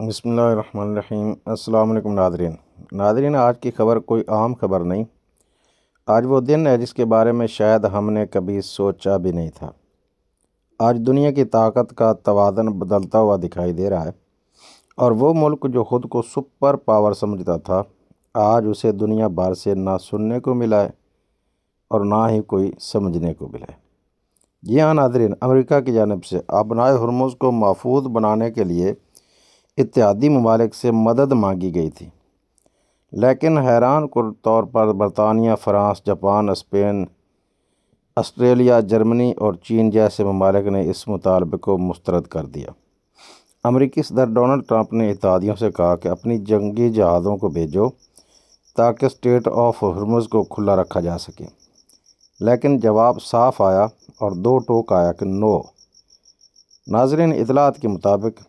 بسم اللہ الرحمن الرحیم۔ السلام علیکم ناظرین، آج کی خبر کوئی عام خبر نہیں۔ آج وہ دن ہے جس کے بارے میں شاید ہم نے کبھی سوچا بھی نہیں تھا۔ آج دنیا کی طاقت کا توازن بدلتا ہوا دکھائی دے رہا ہے، اور وہ ملک جو خود کو سپر پاور سمجھتا تھا، آج اسے دنیا بھر سے نہ سننے کو ملا ہے اور نہ ہی کوئی سمجھنے کو ملا ہے۔ جی ہاں ناظرین، امریکہ کی جانب سے آبنائے ہرمز کو محفوظ بنانے کے لیے اتحادی ممالک سے مدد مانگی گئی تھی، لیکن حیران کن طور پر برطانیہ، France, Japan, Spain, Australia, Germany اور چین جیسے ممالک نے اس مطالبے کو مسترد کر دیا۔ امریکی صدر ڈونلڈ ٹرمپ نے اتحادیوں سے کہا کہ اپنی جنگی جہازوں کو بھیجو تاکہ اسٹریٹ آف ہرمز کو کھلا رکھا جا سکے، لیکن جواب صاف آیا اور دو ٹوک آیا کہ نو۔ ناظرین، اطلاعات کے مطابق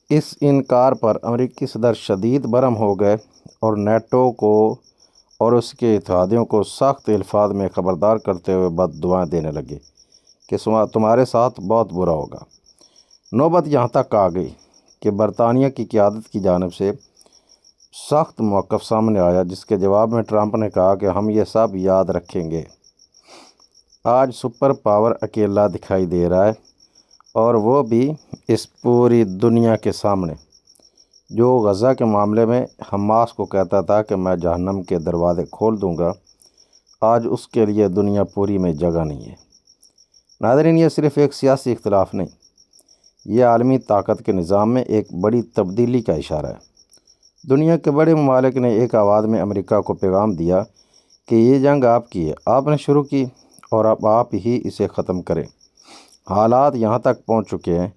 اس انکار پر امریکی صدر شدید برہم ہو گئے اور نیٹو کو اور اس کے اتحادیوں کو سخت الفاظ میں خبردار کرتے ہوئے بد دعائیں دینے لگے کہ تمہارے ساتھ بہت برا ہوگا۔ نوبت یہاں تک آ گئی کہ برطانیہ کی قیادت کی جانب سے سخت موقف سامنے آیا، جس کے جواب میں ٹرمپ نے کہا کہ ہم یہ سب یاد رکھیں گے۔ آج سپر پاور اکیلا دکھائی دے رہا ہے، اور وہ بھی اس پوری دنیا کے سامنے، جو غزہ کے معاملے میں حماس کو کہتا تھا کہ میں جہنم کے دروازے کھول دوں گا، آج اس کے لیے دنیا پوری میں جگہ نہیں ہے۔ ناظرین، یہ صرف ایک سیاسی اختلاف نہیں، یہ عالمی طاقت کے نظام میں ایک بڑی تبدیلی کا اشارہ ہے۔ دنیا کے بڑے ممالک نے ایک آواز میں امریکہ کو پیغام دیا کہ یہ جنگ آپ کی ہے، آپ نے شروع کی اور اب آپ ہی اسے ختم کریں۔ حالات یہاں تک پہنچ چکے ہیں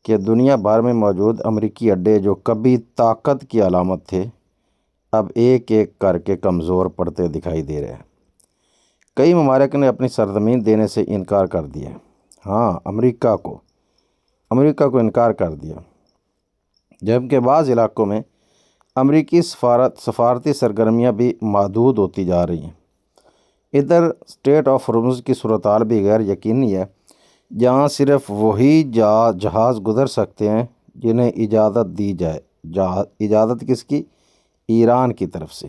کہ دنیا بھر میں موجود امریکی اڈے، جو کبھی طاقت کی علامت تھے، اب ایک ایک کر کے کمزور پڑتے دکھائی دے رہے ہیں۔ کئی ممالک نے اپنی سرزمین دینے سے انکار کر دیا۔ ہاں، امریکہ کو انکار کر دیا، جبکہ بعض علاقوں میں امریکی سفارتی سرگرمیاں بھی محدود ہوتی جا رہی ہیں۔ ادھر اسٹریٹ آف ہرمز کی صورتحال بھی غیر یقینی ہے، جہاں صرف وہی جہاز گزر سکتے ہیں جنہیں اجازت دی جائے۔ اجازت کس کی؟ ایران کی طرف سے۔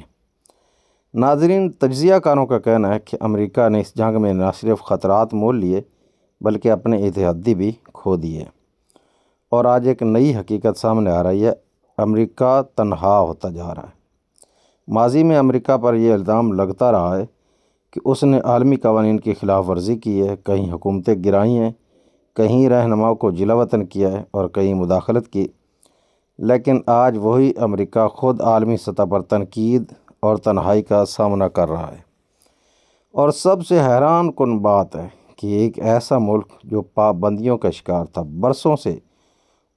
ناظرین، تجزیہ کاروں کا کہنا ہے کہ امریکہ نے اس جنگ میں نہ صرف خطرات مول لیے بلکہ اپنے اتحادی بھی کھو دیے، اور آج ایک نئی حقیقت سامنے آ رہی ہے: امریکہ تنہا ہوتا جا رہا ہے۔ ماضی میں امریکہ پر یہ الزام لگتا رہا ہے کہ اس نے عالمی قوانین کی خلاف ورزی کی ہے، کہیں حکومتیں گرائی ہیں، کہیں رہنماؤں کو جلا وطن کیا ہے اور کہیں مداخلت کی، لیکن آج وہی امریکہ خود عالمی سطح پر تنقید اور تنہائی کا سامنا کر رہا ہے۔ اور سب سے حیران کن بات ہے کہ ایک ایسا ملک جو پابندیوں کا شکار تھا، برسوں سے،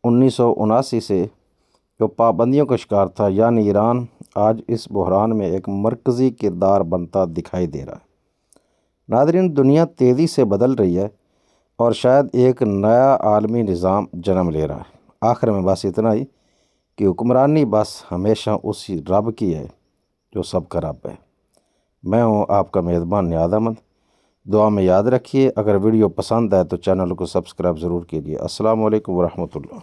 1979 سے جو پابندیوں کا شکار تھا، یعنی ایران، آج اس بحران میں ایک مرکزی کردار بنتا دکھائی دے رہا ہے۔ ناظرین، دنیا تیزی سے بدل رہی ہے اور شاید ایک نیا عالمی نظام جنم لے رہا ہے۔ آخر میں بس اتنا ہی کہ حکمرانی بس ہمیشہ اسی رب کی ہے جو سب کا رب ہے۔ میں ہوں آپ کا میزبان نیاز احمد۔ دعا میں یاد رکھیے۔ اگر ویڈیو پسند آئے تو چینل کو سبسکرائب ضرور کیجیے۔ السلام علیکم ورحمۃ اللہ۔